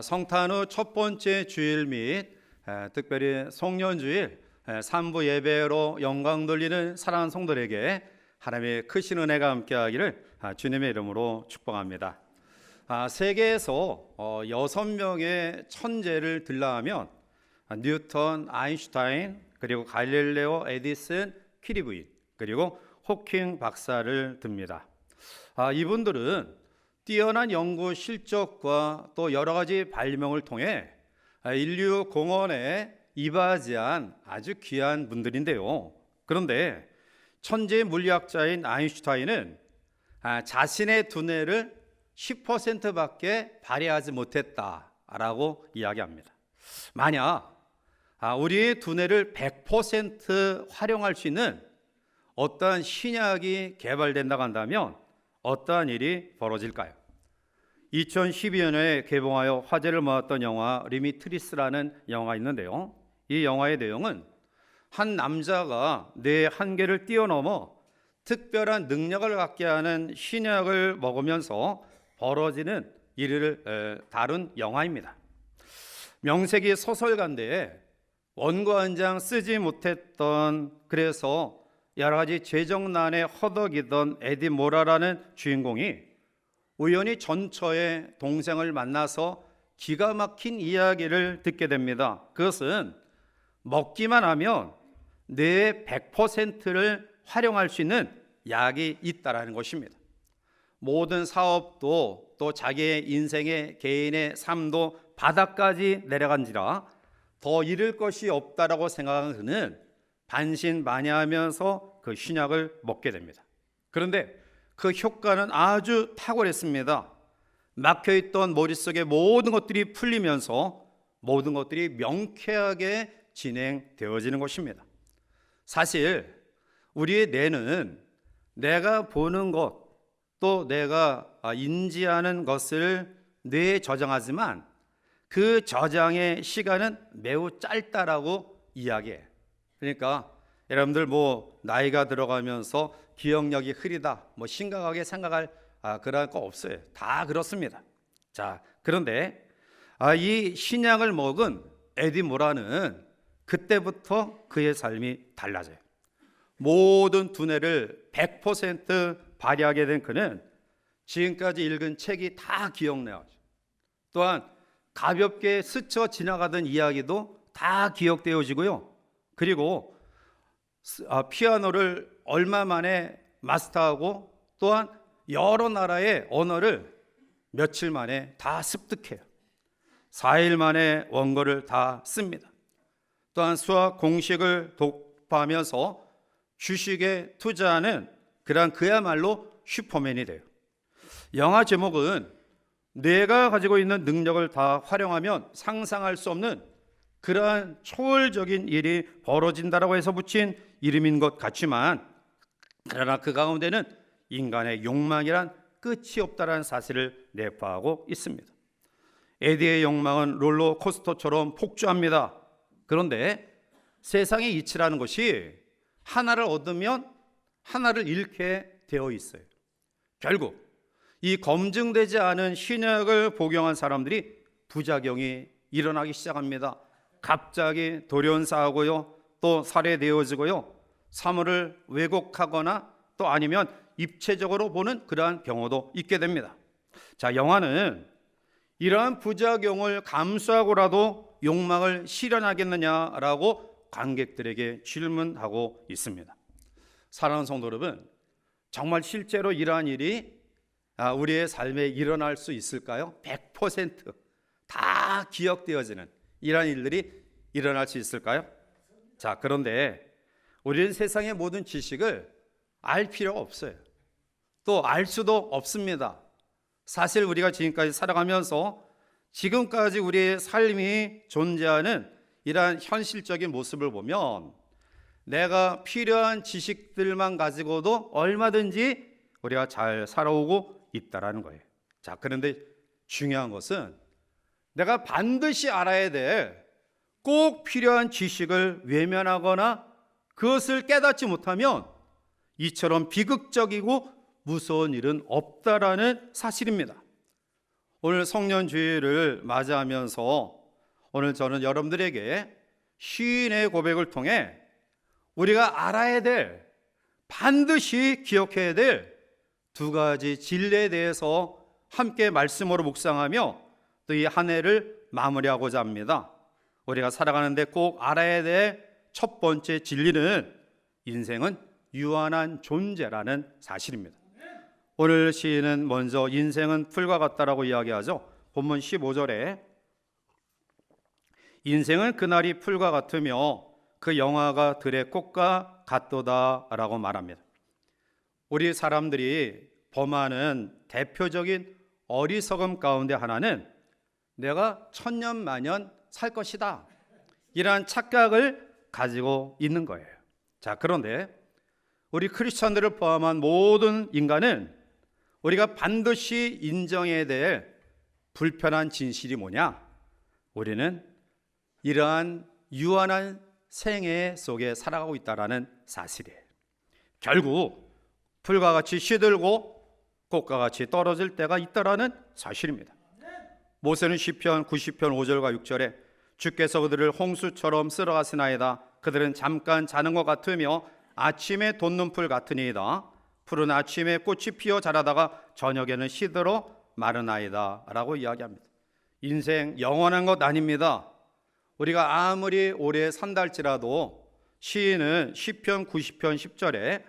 성탄 후 첫 번째 주일 및 특별히 송년주일 3부 예배로 영광 돌리는 사랑하는 성도들에게 하나님의 크신 은혜가 함께하기를 주님의 이름으로 축복합니다. 세계에서 6명의 천재를 들라하면 뉴턴, 아인슈타인, 그리고 갈릴레오, 에디슨, 키리 부인, 그리고 호킹 박사를 듭니다. 이분들은 뛰어난 연구 실적과 또 여러 가지 발명을 통해 인류 공헌에 이바지한 아주 귀한 분들인데요. 그런데 천재 물리학자인 아인슈타인은 자신의 두뇌를 10%밖에 발휘하지 못했다라고 이야기합니다. 만약 우리의 두뇌를 100% 활용할 수 있는 어떠한 신약이 개발된다고 한다면 어떠한 일이 벌어질까요? 2012년에 개봉하여 화제를 모았던 영화 리미트리스라는 영화가 있는데요. 이 영화의 내용은 한 남자가 뇌의 한계를 뛰어넘어 특별한 능력을 갖게 하는 신약을 먹으면서 벌어지는 일을 다룬 영화입니다. 명색이 소설가인데 원고 한 장 쓰지 못했던, 그래서 여러 가지 재정난에 허덕이던 에디 모라라는 주인공이 우연히 전처의 동생을 만나서 기가 막힌 이야기를 듣게 됩니다. 그것은 먹기만 하면 뇌의 100%를 활용할 수 있는 약이 있다라는 것입니다. 모든 사업도 또 자기의 인생의 개인의 삶도 바닥까지 내려간지라 더 잃을 것이 없다라고 생각하는 그는 반신반의하면서 그 신약을 먹게 됩니다. 그런데 그 효과는 아주 탁월했습니다. 막혀있던 머릿속의 모든 것들이 풀리면서 모든 것들이 명쾌하게 진행되어지는 것입니다. 사실 우리의 뇌는 내가 보는 것, 또 내가 인지하는 것을 뇌에 저장하지만 그 저장의 시간은 매우 짧다라고 이야기해요. 그러니까 여러분들 나이가 들어가면서 기억력이 흐리다, 심각하게 생각할 그런 거 없어요. 다 그렇습니다. 자, 그런데 이 신약을 먹은 에디 모라는 그때부터 그의 삶이 달라져요. 모든 두뇌를 100% 발휘하게 된 그는 지금까지 읽은 책이 다 기억나요. 또한 가볍게 스쳐 지나가던 이야기도 다 기억되어지고요. 그리고 피아노를 얼마 만에 마스터하고 또한 여러 나라의 언어를 며칠 만에 다 습득해요. 4일 만에 원고를 다 씁니다. 또한 수학 공식을 독파하면서 주식에 투자하는 그야말로 슈퍼맨이 돼요. 영화 제목은 뇌가 가지고 있는 능력을 다 활용하면 상상할 수 없는 그러한 초월적인 일이 벌어진다라고 해서 붙인 이름인 것 같지만, 그러나 그 가운데는 인간의 욕망이란 끝이 없다라는 사실을 내포하고 있습니다. 에디의 욕망은 롤러코스터처럼 폭주합니다. 그런데 세상의 이치라는 것이 하나를 얻으면 하나를 잃게 되어 있어요. 결국 이 검증되지 않은 신약을 복용한 사람들이 부작용이 일어나기 시작합니다. 갑자기 돌연사하고요, 또 살해되어지고요, 사물을 왜곡하거나 또 아니면 입체적으로 보는 그러한 경우도 있게 됩니다. 자, 영화는 이러한 부작용을 감수하고라도 욕망을 실현하겠느냐라고 관객들에게 질문하고 있습니다. 사랑하는 성도 여러분, 정말 실제로 이러한 일이 우리의 삶에 일어날 수 있을까요? 100% 기억되어지는 이러한 일들이 일어날 수 있을까요? 자, 그런데 우리는 세상의 모든 지식을 알 필요가 없어요. 또 알 수도 없습니다. 사실 우리가 지금까지 살아가면서 지금까지 우리의 삶이 존재하는 이러한 현실적인 모습을 보면 내가 필요한 지식들만 가지고도 얼마든지 우리가 잘 살아오고 있다라는 거예요. 자, 그런데 중요한 것은 내가 반드시 알아야 될 꼭 필요한 지식을 외면하거나 그것을 깨닫지 못하면 이처럼 비극적이고 무서운 일은 없다라는 사실입니다. 오늘 성년주의를 맞이하면서 오늘 저는 여러분들에게 시인의 고백을 통해 우리가 알아야 될, 반드시 기억해야 될 두 가지 진리에 대해서 함께 말씀으로 묵상하며 또 이 한 해를 마무리하고자 합니다. 우리가 살아가는데 꼭 알아야 될 첫 번째 진리는 인생은 유한한 존재라는 사실입니다. 오늘 시인은 먼저 인생은 풀과 같다라고 이야기하죠. 본문 15절에 인생은 그날이 풀과 같으며 그 영화가 들의 꽃과 같도다라고 말합니다. 우리 사람들이 범하는 대표적인 어리석음 가운데 하나는 내가 천년만년 살 것이다, 이러한 착각을 가지고 있는 거예요. 자, 그런데 우리 크리스천들을 포함한 모든 인간은 우리가 반드시 인정해야 될 불편한 진실이 뭐냐? 우리는 이러한 유한한 생애 속에 살아가고 있다는 사실이에요. 결국 풀과 같이 시들고 꽃과 같이 떨어질 때가 있다라는 사실입니다. 모세는 시편 90편 5절과 6절에 주께서 그들을 홍수처럼 쓸어가시나이다. 그들은 잠깐 자는 것 같으며 아침에 돋는 풀 같으니이다. 풀은 아침에 꽃이 피어 자라다가 저녁에는 시들어 마르나이다 라고 이야기합니다. 인생 영원한 것 아닙니다. 우리가 아무리 오래 산다 할지라도 시인은 시편 90편 10절에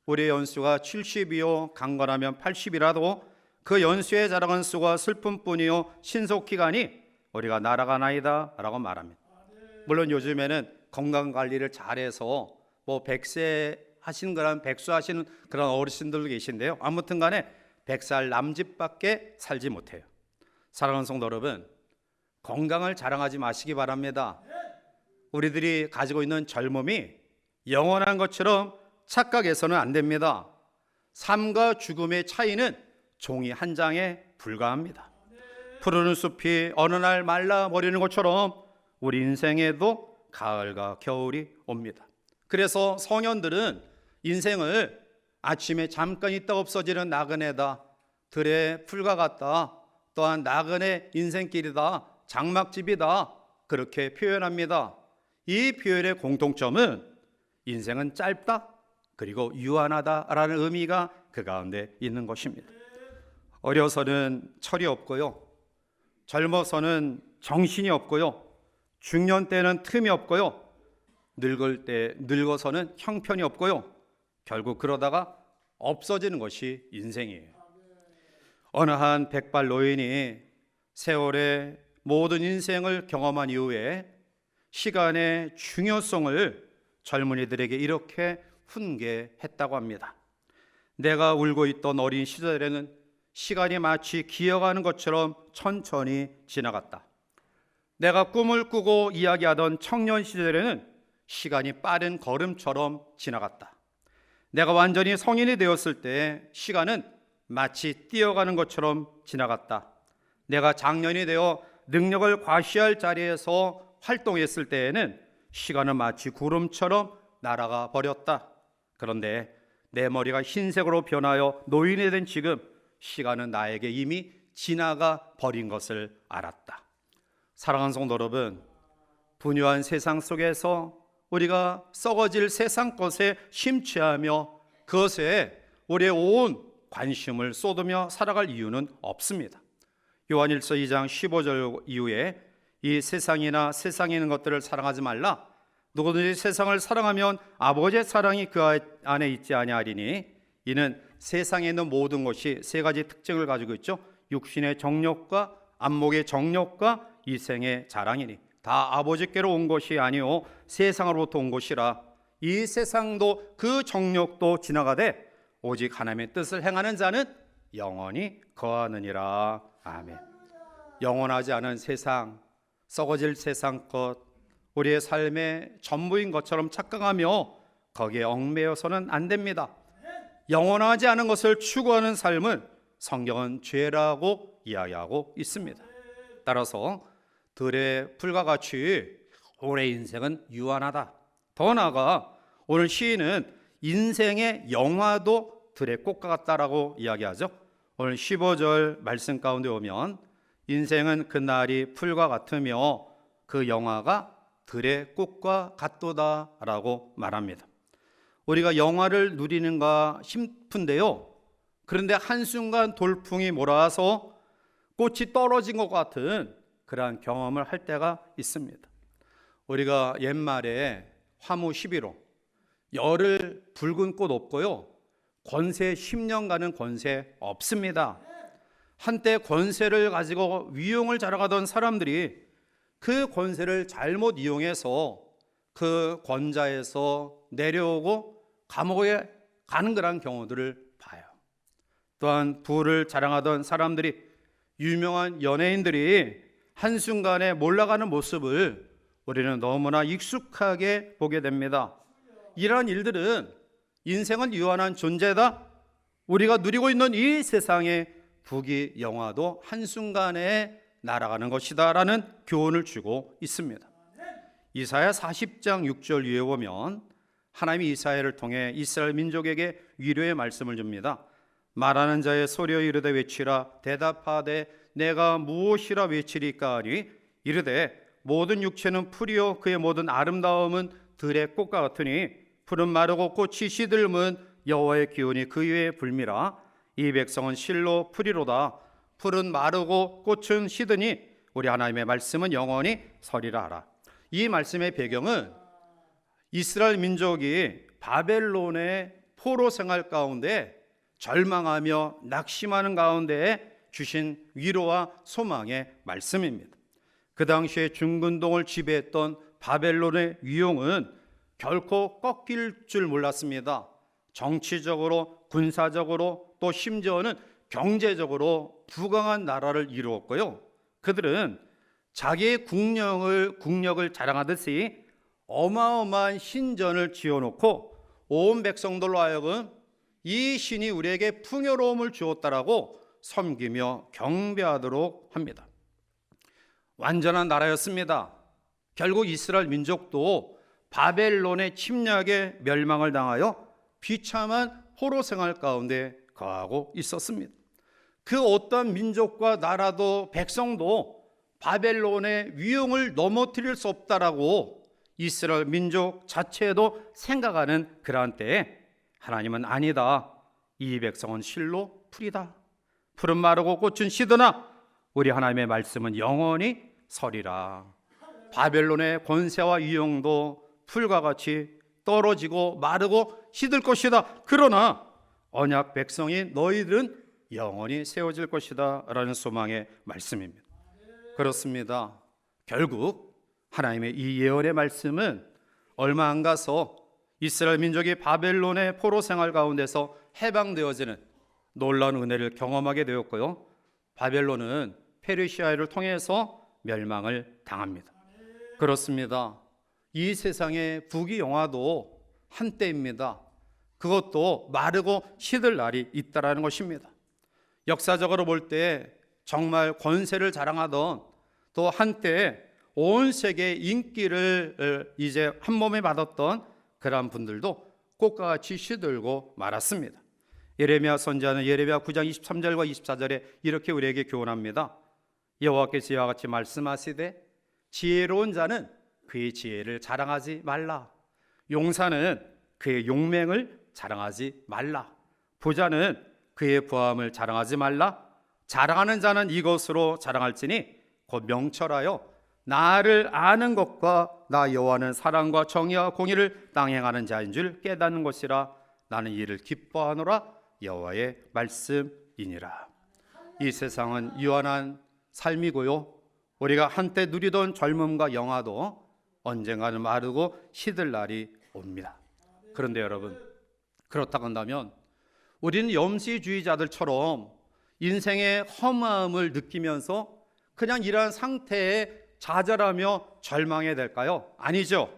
우리의 연수가 70이요 강건하면 80이라도 그 연수의 자랑은 수가 슬픔뿐이요 신속기간이 우리가 날아가나이다 라고 말합니다. 물론 요즘에는 건강관리를 잘해서 뭐 100세 하시는 그런 백수 하시는 그런 어르신들도 계신데요, 아무튼 간에 100살 남짓밖에 살지 못해요. 사랑하는 성도 여러분, 건강을 자랑하지 마시기 바랍니다. 우리들이 가지고 있는 젊음이 영원한 것처럼 착각해서는 안 됩니다. 삶과 죽음의 차이는 종이 한 장에 불과합니다. 푸르른 숲이 어느 날 말라버리는 것처럼 우리 인생에도 가을과 겨울이 옵니다. 그래서 성현들은 인생을 아침에 잠깐 있다 없어지는 나그네다, 들의 풀과 같다, 또한 나그네 인생길이다, 장막집이다, 그렇게 표현합니다. 이 표현의 공통점은 인생은 짧다, 그리고 유한하다라는 의미가 그 가운데 있는 것입니다. 어려서는 철이 없고요, 젊어서는 정신이 없고요, 중년 때는 틈이 없고요, 늙어서는 형편이 없고요, 결국 그러다가 없어지는 것이 인생이에요. 어느 한 백발 노인이 세월의 모든 인생을 경험한 이후에 시간의 중요성을 젊은이들에게 이렇게 훈계했다고 합니다. 내가 울고 있던 어린 시절에는 시간이 마치 기어가는 것처럼 천천히 지나갔다. 내가 꿈을 꾸고 이야기하던 청년 시절에는 시간이 빠른 걸음처럼 지나갔다. 내가 완전히 성인이 되었을 때 시간은 마치 뛰어가는 것처럼 지나갔다. 내가 장년이 되어 능력을 과시할 자리에서 활동했을 때에는 시간은 마치 구름처럼 날아가 버렸다. 그런데 내 머리가 흰색으로 변하여 노인이 된 지금 시간은 나에게 이미 지나가 버린 것을 알았다. 사랑하는 성도 여러분, 분유한 세상 속에서 우리가 썩어질 세상 것에 심취하며 그것에 우리의 온 관심을 쏟으며 살아갈 이유는 없습니다. 요한일서 2장 15절 이후에 이 세상이나 세상에 있는 것들을 사랑하지 말라. 누구든지 세상을 사랑하면 아버지의 사랑이 그 안에 있지 아니하리니 이는 세상에 있는 모든 것이 세 가지 특징을 가지고 있죠. 육신의 정욕과 안목의 정욕과 이생의 자랑이니 다 아버지께로 온 것이 아니요 세상으로부터 온 것이라. 이 세상도 그 정욕도 지나가되 오직 하나님의 뜻을 행하는 자는 영원히 거하느니라. 아멘. 영원하지 않은 세상, 썩어질 세상 것, 우리의 삶의 전부인 것처럼 착각하며 거기에 얽매여서는 안 됩니다. 영원하지 않은 것을 추구하는 삶은 성경은 죄라고 이야기하고 있습니다. 따라서 들의 풀과 같이 올해 인생은 유한하다. 더 나아가 오늘 시인은 인생의 영화도 들의 꽃과 같다라고 이야기하죠. 오늘 15절 말씀 가운데 오면 인생은 그 날이 풀과 같으며 그 영화가 들의 꽃과 같도다라고 말합니다. 우리가 영화를 누리는가 싶은데요. 그런데 한순간 돌풍이 몰아와서 꽃이 떨어진 것 같은 그러한 경험을 할 때가 있습니다. 우리가 옛말에 화무 11호, 열흘 붉은 꽃 없고요, 권세 10년간은 권세 없습니다. 한때 권세를 가지고 위용을 자랑하던 사람들이 그 권세를 잘못 이용해서 그 권자에서 내려오고 감옥에 가는 그런 경우들을 봐요. 또한 부를 자랑하던 사람들이, 유명한 연예인들이 한순간에 몰락가는 모습을 우리는 너무나 익숙하게 보게 됩니다. 이러한 일들은 인생은 유한한 존재다, 우리가 누리고 있는 이 세상의 부귀 영화도 한순간에 날아가는 것이다 라는 교훈을 주고 있습니다. 이사야 40장 6절 위에 보면 하나님이 이사야를 통해 이스라엘 민족에게 위로의 말씀을 줍니다. 말하는 자의 소리여 이르되 외치라. 대답하되 내가 무엇이라 외치리까 하니 이르되 모든 육체는 풀이요 그의 모든 아름다움은 들의 꽃과 같으니 풀은 마르고 꽃이 시들면 여호와의 기운이 그 위에 불미라. 이 백성은 실로 풀이로다. 풀은 마르고 꽃은 시드니 우리 하나님의 말씀은 영원히 서리라 하라. 이 말씀의 배경은 이스라엘 민족이 바벨론의 포로 생활 가운데 절망하며 낙심하는 가운데 주신 위로와 소망의 말씀입니다. 그 당시에 중근동을 지배했던 바벨론의 위용은 결코 꺾일 줄 몰랐습니다. 정치적으로, 군사적으로, 또 심지어는 경제적으로 부강한 나라를 이루었고요. 그들은 자기의 국력을 자랑하듯이 어마어마한 신전을 지어놓고 온 백성들로 하여금 이 신이 우리에게 풍요로움을 주었다라고 섬기며 경배하도록 합니다. 완전한 나라였습니다. 결국 이스라엘 민족도 바벨론의 침략에 멸망을 당하여 비참한 포로 생활 가운데 거하고 있었습니다. 그 어떤 민족과 나라도 백성도 바벨론의 위용을 넘어뜨릴 수 없다라고 이스라엘 민족 자체도 생각하는 그러한 때에 하나님은 아니다. 이 백성은 실로 풀이다. 풀은 마르고 꽃은 시드나 우리 하나님의 말씀은 영원히 서리라. 바벨론의 권세와 위용도 풀과 같이 떨어지고 마르고 시들 것이다. 그러나 언약 백성인 너희들은 영원히 세워질 것이다 라는 소망의 말씀입니다. 그렇습니다. 결국 하나님의 이 예언의 말씀은 얼마 안 가서 이스라엘 민족이 바벨론의 포로 생활 가운데서 해방되어지는 놀라운 은혜를 경험하게 되었고요. 바벨론은 페르시아를 통해서 멸망을 당합니다. 그렇습니다. 이 세상의 부귀 영화도 한때입니다. 그것도 마르고 시들 날이 있다라는 것입니다. 역사적으로 볼 때 정말 권세를 자랑하던, 또 한때 온 세계의 인기를 이제 한 몸에 받았던 그러한 분들도 꽃과 같이 시들고 말았습니다. 예레미야 선지자는 예레미야 9장 23절과 24절에 이렇게 우리에게 교훈합니다. 여호와께서 이와 같이 말씀하시되 지혜로운 자는 그의 지혜를 자랑하지 말라. 용사는 그의 용맹을 자랑하지 말라. 부자는 그의 부함을 자랑하지 말라. 자랑하는 자는 이것으로 자랑할지니 곧 명철하여 나를 아는 것과 나 여호와는 사랑과 정의와 공의를 땅에 행하는 자인 줄 깨닫는 것이라. 나는 이를 기뻐하노라. 여호와의 말씀이니라. 이 세상은 유한한 삶이고요, 우리가 한때 누리던 젊음과 영화도 언젠가는 마르고 시들 날이 옵니다. 그런데 여러분, 그렇다고 한다면 우리는 염시주의자들처럼 인생의 험함을 느끼면서 그냥 이러한 상태에 좌절하며 절망해야 될까요? 아니죠.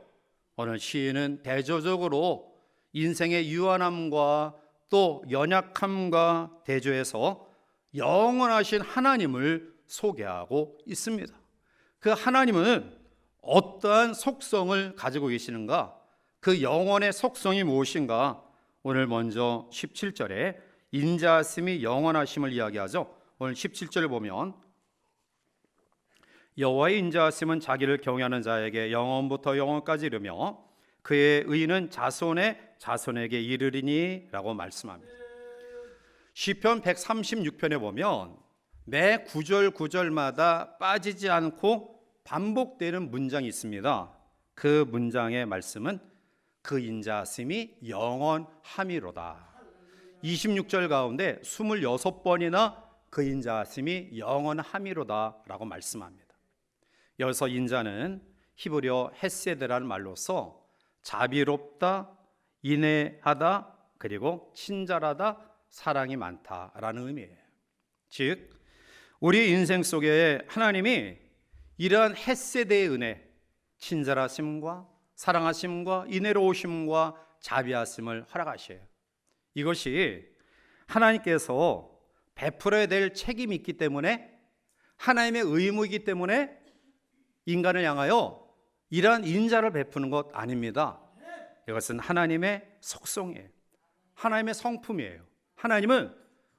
오늘 시인은 대조적으로 인생의 유한함과 또 연약함과 대조해서 영원하신 하나님을 소개하고 있습니다. 그 하나님은 어떠한 속성을 가지고 계시는가? 그 영원의 속성이 무엇인가? 오늘 먼저 17절에 인자하심이 영원하심을 이야기하죠. 오늘 17절을 보면 여호와의 인자하심은 자기를 경외하는 자에게 영원부터 영원까지 이르며 그의 의는 자손의 자손에게 이르리니 라고 말씀합니다. 시편 136편에 보면 매 구절 구절마다 빠지지 않고 반복되는 문장이 있습니다. 그 문장의 말씀은 그 인자하심이 영원함이로다. 26절 가운데 26번이나 그 인자하심이 영원함이로다 라고 말씀합니다. 여기서 인자는 히브리어 헤세드라는 말로서 자비롭다, 인애하다, 그리고 친절하다, 사랑이 많다라는 의미예요. 즉 우리 인생 속에 하나님이 이러한 헤세드의 은혜, 친절하심과 사랑하심과 인애로우심과 자비하심을 허락하셔요. 이것이 하나님께서 베풀어야 될 책임이 있기 때문에, 하나님의 의무이기 때문에 인간을 향하여 이러한 인자를 베푸는 것 아닙니다. 이것은 하나님의 속성이에요. 하나님의 성품이에요. 하나님은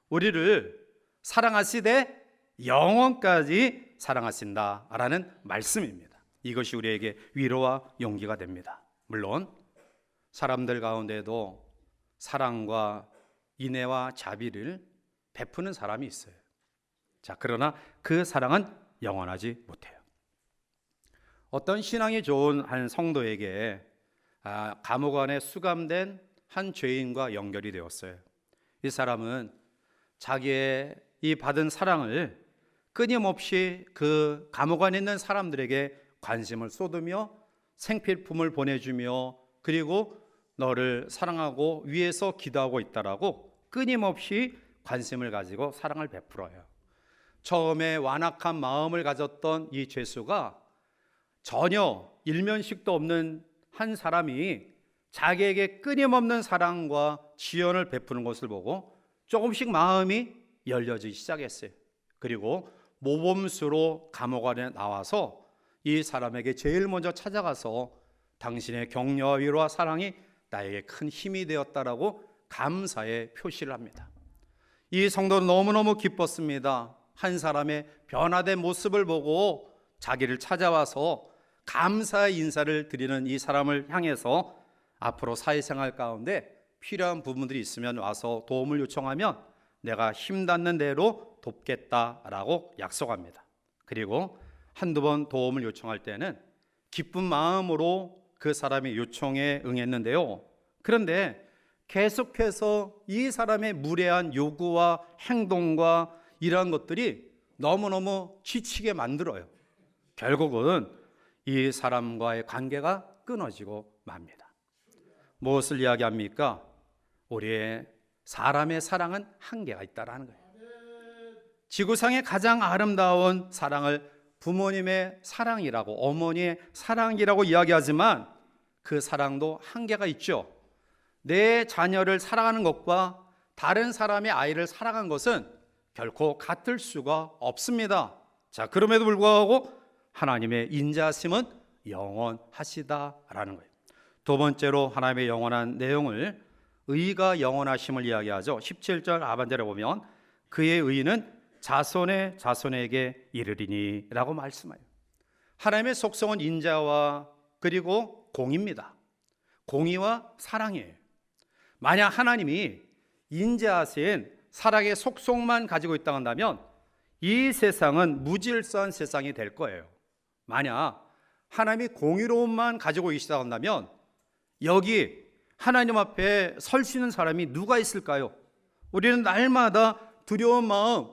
우리를 사랑하시되 영원까지 사랑하신다라는 말씀입니다. 이것이 우리에게 위로와 용기가 됩니다. 물론 사람들 가운데도 사랑과 인애와 자비를 베푸는 사람이 있어요. 자, 그러나 그 사랑은 영원하지 못해요. 어떤 신앙이 좋은 한 성도에게 감옥 안에 수감된 한 죄인과 연결이 되었어요. 이 사람은 자기의 이 받은 사랑을 끊임없이 그 감옥 안에 있는 사람들에게 관심을 쏟으며 생필품을 보내주며, 그리고 너를 사랑하고 위해서 기도하고 있다라고 끊임없이 관심을 가지고 사랑을 베풀어요. 처음에 완악한 마음을 가졌던 이 죄수가 전혀 일면식도 없는 한 사람이 자기에게 끊임없는 사랑과 지원을 베푸는 것을 보고 조금씩 마음이 열려지기 시작했어요. 그리고 모범수로 감옥 안에 나와서 이 사람에게 제일 먼저 찾아가서 당신의 격려와 위로와 사랑이 나에게 큰 힘이 되었다라고 감사의 표시를 합니다. 이 성도는 너무너무 기뻤습니다. 한 사람의 변화된 모습을 보고 자기를 찾아와서 감사의 인사를 드리는 이 사람을 향해서 앞으로 사회생활 가운데 필요한 부분들이 있으면 와서 도움을 요청하면 내가 힘닿는 대로 돕겠다라고 약속합니다. 그리고 한두 번 도움을 요청할 때는 기쁜 마음으로 그 사람의 요청에 응했는데요. 그런데 계속해서 이 사람의 무례한 요구와 행동과 이러한 것들이 너무너무 지치게 만들어요. 결국은 이 사람과의 관계가 끊어지고 맙니다. 무엇을 이야기합니까? 우리의 사람의 사랑은 한계가 있다라는 거예요. 지구상의 가장 아름다운 사랑을 부모님의 사랑이라고, 어머니의 사랑이라고 이야기하지만 그 사랑도 한계가 있죠. 내 자녀를 사랑하는 것과 다른 사람의 아이를 사랑하는 것은 결코 같을 수가 없습니다. 자, 그럼에도 불구하고 하나님의 인자하심은 영원하시다라는 거예요. 두 번째로 하나님의 영원한 내용을 의가 영원하심을 이야기하죠. 17절 하반절에 보면 그의 의는 자손의 자손에게 이르리니 라고 말씀해요. 하나님의 속성은 인자와 그리고 공의입니다. 공의와 사랑이에요. 만약 하나님이 인자하신 사랑의 속성만 가지고 있다 한다면 이 세상은 무질서한 세상이 될 거예요. 만약 하나님이 공의로움만 가지고 계시다 한다면 여기 하나님 앞에 설 수 있는 사람이 누가 있을까요? 우리는 날마다 두려운 마음,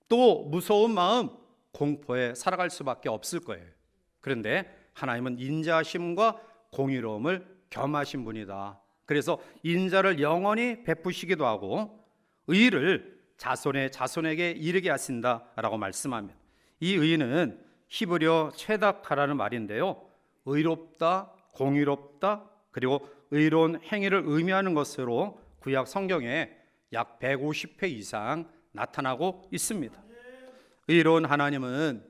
또 무서운 마음, 공포에 살아갈 수밖에 없을 거예요. 그런데 하나님은 인자하심과 공의로움을 겸하신 분이다. 그래서 인자를 영원히 베푸시기도 하고 의를 자손의 자손에게 이르게 하신다라고 말씀합니다. 이 의는 히브리어 체다카라는 말인데요, 의롭다, 공의롭다, 그리고 의로운 행위를 의미하는 것으로 구약 성경에 약 150회 이상 나타나고 있습니다. 의로운 하나님은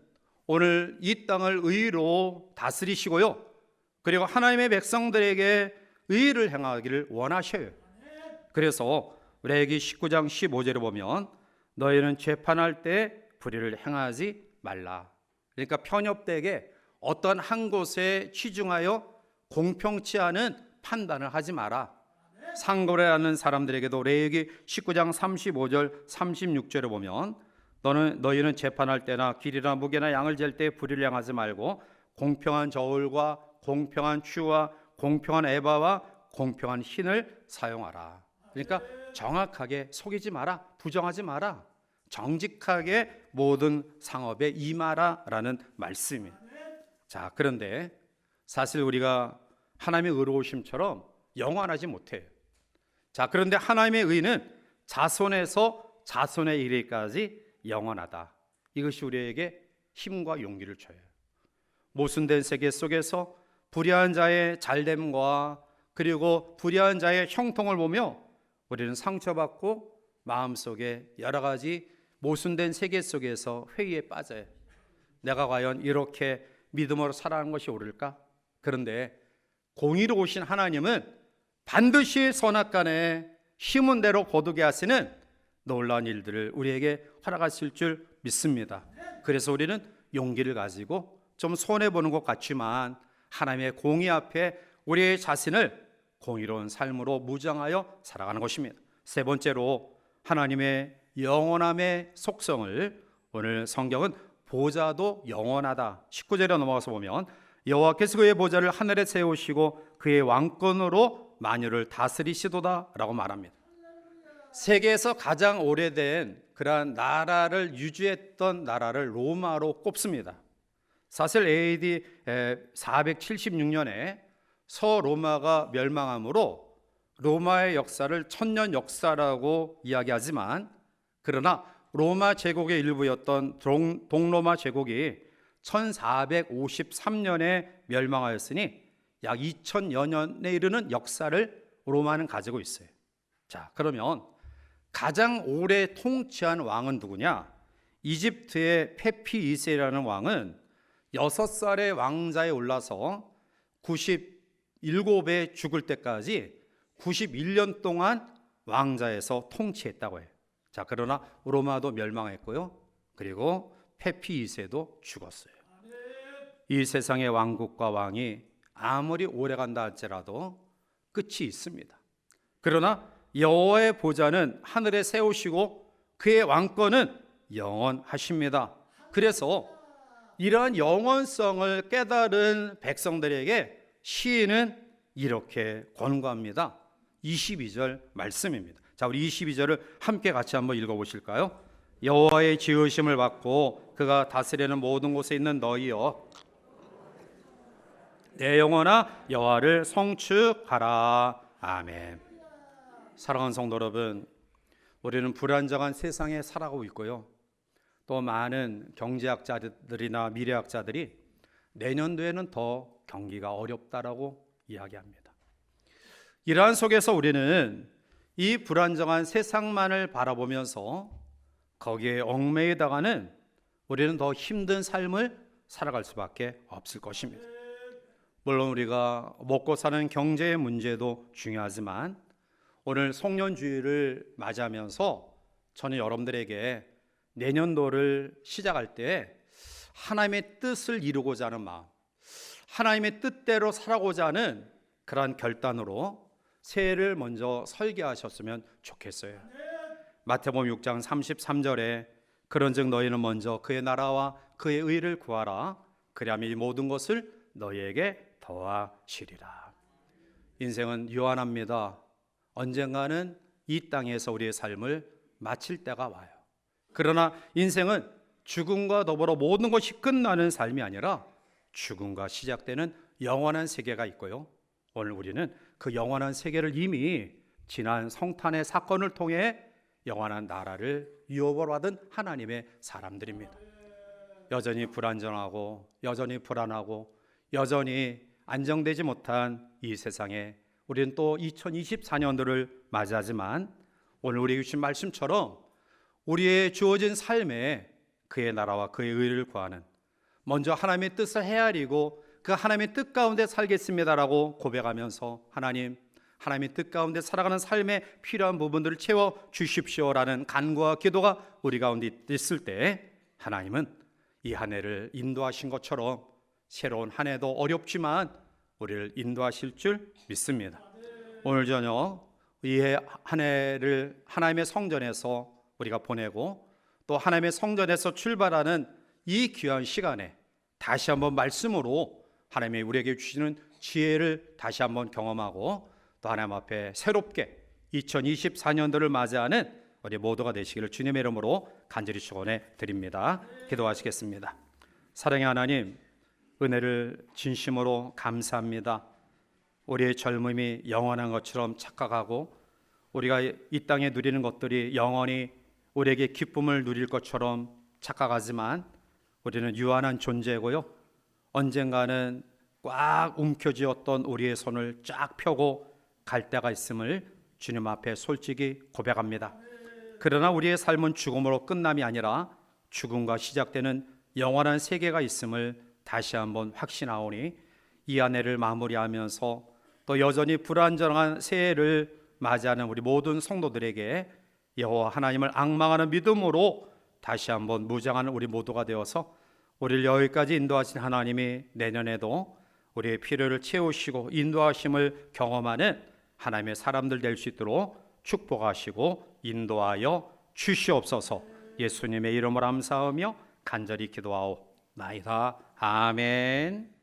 오늘 이 땅을 의로 다스리시고요, 그리고 하나님의 백성들에게 의를 행하기를 원하셔요. 그래서 레위기 19장 15절에 보면 너희는 재판할 때 불의를 행하지 말라. 그러니까 편협되게 어떤 한 곳에 치중하여 공평치 않은 판단을 하지 마라. 상거래하는 사람들에게도 레위기 19장 35절 36절에 보면 너희는 재판할 때나 길이나 무게나 양을 잴 때 불의를 향하지 말고 공평한 저울과 공평한 추와 공평한 에바와 공평한 흰을 사용하라. 그러니까 정확하게 속이지 마라. 부정하지 마라. 정직하게 모든 상업에 임하라라는 말씀이에요. 자, 그런데 사실 우리가 하나님의 의로우심처럼 영원하지 못해요. 자, 그런데 하나님의 의는 자손에서 자손에 이르기까지 영원하다. 이것이 우리에게 힘과 용기를 줘요. 모순된 세계 속에서 불의한 자의 잘됨과 그리고 불의한 자의 형통을 보며 우리는 상처받고 마음속에 여러 가지 모순된 세계 속에서 회의에 빠져요. 내가 과연 이렇게 믿음으로 살아가는 것이 옳을까? 그런데 공의로우신 하나님은 반드시 선악간에 힘은 대로 거두게 하시는 놀라운 일들을 우리에게 허락하실 줄 믿습니다. 그래서 우리는 용기를 가지고 좀 손해보는 것 같지만 하나님의 공의 앞에 우리의 자신을 공의로운 삶으로 무장하여 살아가는 것입니다. 세 번째로 하나님의 영원함의 속성을 오늘 성경은 보좌도 영원하다. 19절에 넘어가서 보면 여호와께서 그의 보좌를 하늘에 세우시고 그의 왕권으로 만유를 다스리시도다 라고 말합니다. 세계에서 가장 오래된 그러한 나라를 유지했던 나라를 로마로 꼽습니다. 사실 AD 476년에 서로마가 멸망함으로 로마의 역사를 천년 역사라고 이야기하지만 그러나 로마 제국의 일부였던 동로마 제국이 1453년에 멸망하였으니 약 2000여 년에 이르는 역사를 로마는 가지고 있어요. 자, 그러면 가장 오래 통치한 왕은 누구냐? 이집트의 페피 2세라는 왕은 6살의 왕자에 올라서 97에 죽을 때까지 91년 동안 왕자에서 통치했다고 해요. 자, 그러나 로마도 멸망했고요. 그리고 페피 2세도 죽었어요. 이 세상의 왕국과 왕이 아무리 오래간다 할지라도 끝이 있습니다. 그러나 여호와의 보좌는 하늘에 세우시고 그의 왕권은 영원하십니다. 그래서 이러한 영원성을 깨달은 백성들에게 시인은 이렇게 권고합니다. 22절 말씀입니다. 자, 우리 22절을 함께 같이 한번 읽어보실까요? 여호와의 지으심을 받고 그가 다스리는 모든 곳에 있는 너희여, 내 영혼아 여호와를 송축하라. 아멘. 사랑하는 성도 여러분, 우리는 불안정한 세상에 살아가고 있고요. 또 많은 경제학자들이나 미래학자들이 내년도에는 더 경기가 어렵다라고 이야기합니다. 이러한 속에서 우리는 이 불안정한 세상만을 바라보면서 거기에 얽매여 다가는 우리는 더 힘든 삶을 살아갈 수밖에 없을 것입니다. 물론 우리가 먹고 사는 경제의 문제도 중요하지만 오늘 송년주일을 맞이하면서 저는 여러분들에게 내년도를 시작할 때 하나님의 뜻을 이루고자 하는 마음, 하나님의 뜻대로 살아가고자 하는 그러한 결단으로 새해를 먼저 설계하셨으면 좋겠어요. 마태복음 6장 33절에 그런즉 너희는 먼저 그의 나라와 그의 의를 구하라. 그리하면 이 모든 것을 너희에게 더하시리라. 인생은 유한합니다. 언젠가는 이 땅에서 우리의 삶을 마칠 때가 와요. 그러나 인생은 죽음과 더불어 모든 것이 끝나는 삶이 아니라 죽음과 시작되는 영원한 세계가 있고요. 오늘 우리는 그 영원한 세계를 이미 지난 성탄의 사건을 통해 영원한 나라를 유업으로 받은 하나님의 사람들입니다. 여전히 불안정하고 여전히 불안하고 여전히 안정되지 못한 이 세상에 우리는 또 2024년도를 맞이하지만 오늘 우리에게 주신 말씀처럼 우리의 주어진 삶에 그의 나라와 그의 의를 구하는, 먼저 하나님의 뜻을 헤아리고 그 하나님의 뜻 가운데 살겠습니다라고 고백하면서 하나님의 뜻 가운데 살아가는 삶에 필요한 부분들을 채워 주십시오라는 간구와 기도가 우리 가운데 있을 때 하나님은 이 한 해를 인도하신 것처럼 새로운 한 해도 어렵지만 우리를 인도하실 줄 믿습니다. 오늘 저녁 이 한 해를 하나님의 성전에서 우리가 보내고 또 하나님의 성전에서 출발하는 이 귀한 시간에 다시 한번 말씀으로 하나님이 우리에게 주시는 지혜를 다시 한번 경험하고 또 하나님 앞에 새롭게 2024년도를 맞이하는 우리 모두가 되시기를 주님의 이름으로 간절히 축원해 드립니다. 기도하시겠습니다. 사랑의 하나님, 은혜를 진심으로 감사합니다. 우리의 젊음이 영원한 것처럼 착각하고 우리가 이 땅에 누리는 것들이 영원히 우리에게 기쁨을 누릴 것처럼 착각하지만 우리는 유한한 존재고요, 언젠가는 꽉 움켜쥐었던 우리의 손을 쫙 펴고 갈 때가 있음을 주님 앞에 솔직히 고백합니다. 그러나 우리의 삶은 죽음으로 끝남이 아니라 죽음과 시작되는 영원한 세계가 있음을 다시 한번 확신하오니 이 한 해를 마무리하면서 또 여전히 불안정한 새해를 맞이하는 우리 모든 성도들에게 여호와 하나님을 앙망하는 믿음으로 다시 한번 무장하는 우리 모두가 되어서 우리를 여기까지 인도하신 하나님이 내년에도 우리의 필요를 채우시고 인도하심을 경험하는 하나님의 사람들 될 수 있도록 축복하시고 인도하여 주시옵소서. 예수님의 이름으로 감사하며 간절히 기도하옵나이다. 아멘.